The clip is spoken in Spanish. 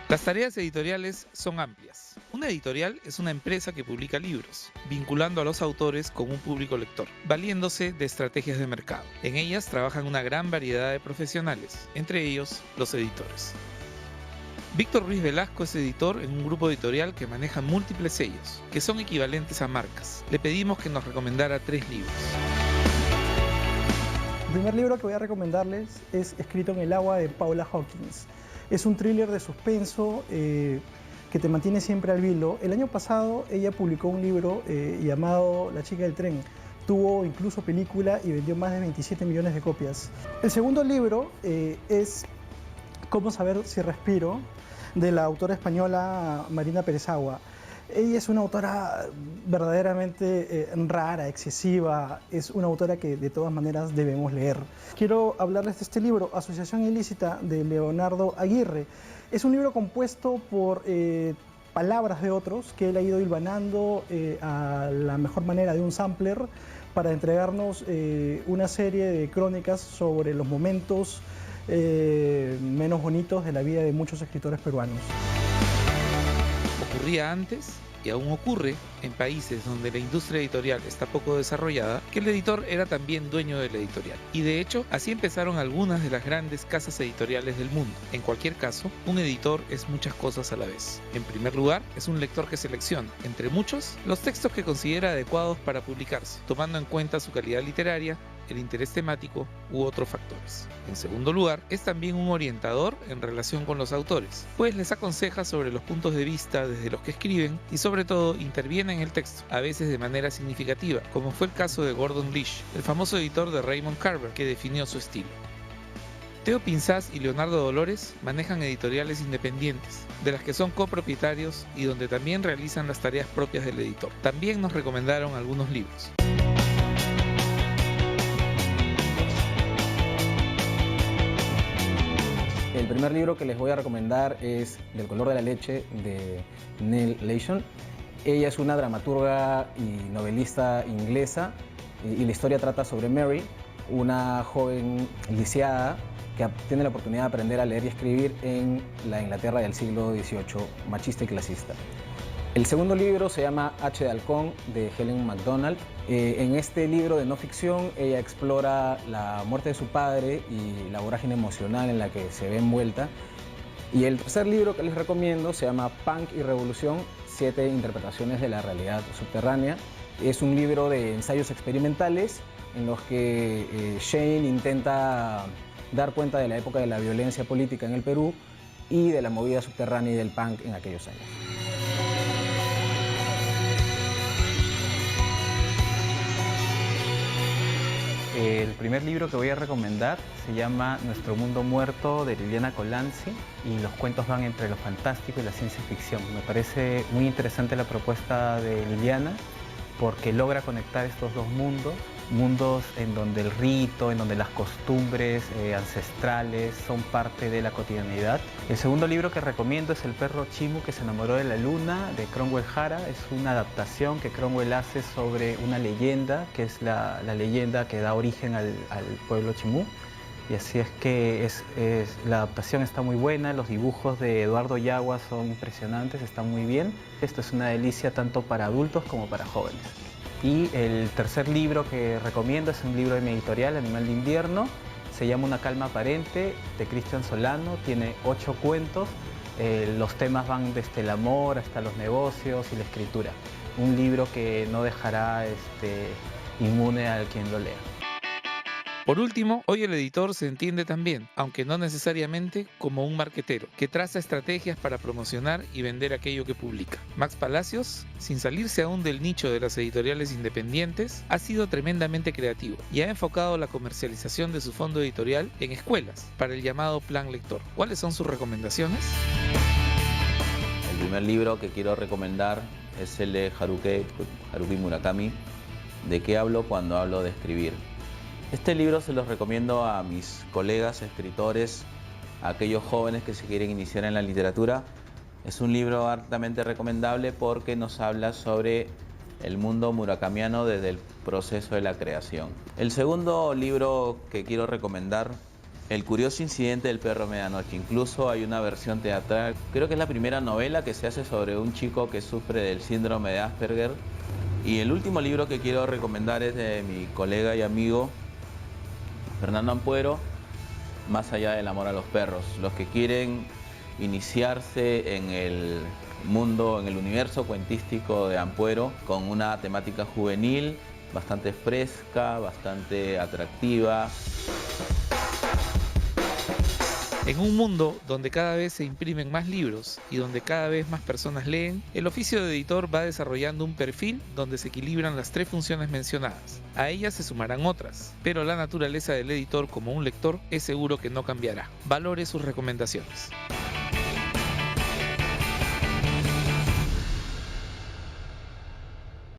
Las tareas editoriales son amplias. Una editorial es una empresa que publica libros, vinculando a los autores con un público lector, valiéndose de estrategias de mercado. En ellas trabajan una gran variedad de profesionales, entre ellos los editores. Víctor Ruiz Velasco es editor en un grupo editorial que maneja múltiples sellos, que son equivalentes a marcas. Le pedimos que nos recomendara 3 libros. El primer libro que voy a recomendarles es Escrito en el agua de Paula Hawkins. Es un thriller de suspenso que te mantiene siempre al hilo. El año pasado ella publicó un libro llamado La chica del tren. Tuvo incluso película y vendió más de 27 millones de copias. El segundo libro es Cómo saber si respiro, de la autora española Marina Pérez Agua. Ella es una autora verdaderamente rara, excesiva, es una autora que de todas maneras debemos leer. Quiero hablarles de este libro, Asociación Ilícita, de Leonardo Aguirre. Es un libro compuesto por palabras de otros que él ha ido hilvanando a la mejor manera de un sampler para entregarnos una serie de crónicas sobre los momentos menos bonitos de la vida de muchos escritores peruanos. Ocurría antes, y aún ocurre, en países donde la industria editorial está poco desarrollada, que el editor era también dueño de la editorial. Y de hecho, así empezaron algunas de las grandes casas editoriales del mundo. En cualquier caso, un editor es muchas cosas a la vez. En primer lugar, es un lector que selecciona, entre muchos, los textos que considera adecuados para publicarse, tomando en cuenta su calidad literaria, el interés temático u otros factores. En segundo lugar, es también un orientador en relación con los autores, pues les aconseja sobre los puntos de vista desde los que escriben y sobre todo interviene en el texto, a veces de manera significativa, como fue el caso de Gordon Lish, el famoso editor de Raymond Carver, que definió su estilo. Theo Pinzás y Leonardo Dolores manejan editoriales independientes, de las que son copropietarios y donde también realizan las tareas propias del editor. También nos recomendaron algunos libros. El primer libro que les voy a recomendar es Del color de la leche, de Nell Leishon. Ella es una dramaturga y novelista inglesa y la historia trata sobre Mary, una joven lisiada que tiene la oportunidad de aprender a leer y escribir en la Inglaterra del siglo XVIII, machista y clasista. El segundo libro se llama H de Halcón, de Helen Macdonald. En este libro de no ficción, ella explora la muerte de su padre y la vorágine emocional en la que se ve envuelta. Y el tercer libro que les recomiendo se llama Punk y Revolución, 7 interpretaciones de la realidad subterránea. Es un libro de ensayos experimentales en los que Shane intenta dar cuenta de la época de la violencia política en el Perú y de la movida subterránea y del punk en aquellos años. El primer libro que voy a recomendar se llama Nuestro mundo muerto, de Liliana Colanzi, y los cuentos van entre lo fantástico y la ciencia ficción. Me parece muy interesante la propuesta de Liliana porque logra conectar estos dos mundos, mundos en donde el rito, en donde las costumbres ancestrales son parte de la cotidianidad. El segundo libro que recomiendo es El perro Chimu que se enamoró de la luna, de Cromwell Jara. Es una adaptación que Cromwell hace sobre una leyenda, que es la leyenda que da origen al pueblo Chimú. Y así es que la adaptación está muy buena, los dibujos de Eduardo Yagua son impresionantes, están muy bien. Esto es una delicia tanto para adultos como para jóvenes. Y el tercer libro que recomiendo es un libro de mi editorial, Animal de Invierno. Se llama Una calma aparente, de Cristian Solano. Tiene 8 cuentos. Los temas van desde el amor hasta los negocios y la escritura. Un libro que no dejará inmune al quien lo lea. Por último, hoy el editor se entiende también, aunque no necesariamente, como un marquetero, que traza estrategias para promocionar y vender aquello que publica. Max Palacios, sin salirse aún del nicho de las editoriales independientes, ha sido tremendamente creativo y ha enfocado la comercialización de su fondo editorial en escuelas, para el llamado Plan Lector. ¿Cuáles son sus recomendaciones? El primer libro que quiero recomendar es el de Haruki Murakami, ¿De qué hablo cuando hablo de escribir? Este libro se los recomiendo a mis colegas escritores, a aquellos jóvenes que se quieren iniciar en la literatura. Es un libro altamente recomendable porque nos habla sobre el mundo murakamiano desde el proceso de la creación. El segundo libro que quiero recomendar, El curioso incidente del perro medianoche. Incluso hay una versión teatral. Creo que es la primera novela que se hace sobre un chico que sufre del síndrome de Asperger. Y el último libro que quiero recomendar es de mi colega y amigo Fernando Ampuero, Más allá del amor a los perros. Los que quieren iniciarse en el mundo, en el universo cuentístico de Ampuero, con una temática juvenil, bastante fresca, bastante atractiva. En un mundo donde cada vez se imprimen más libros y donde cada vez más personas leen, el oficio de editor va desarrollando un perfil donde se equilibran las tres funciones mencionadas. A ellas se sumarán otras, pero la naturaleza del editor como un lector es seguro que no cambiará. Valore sus recomendaciones.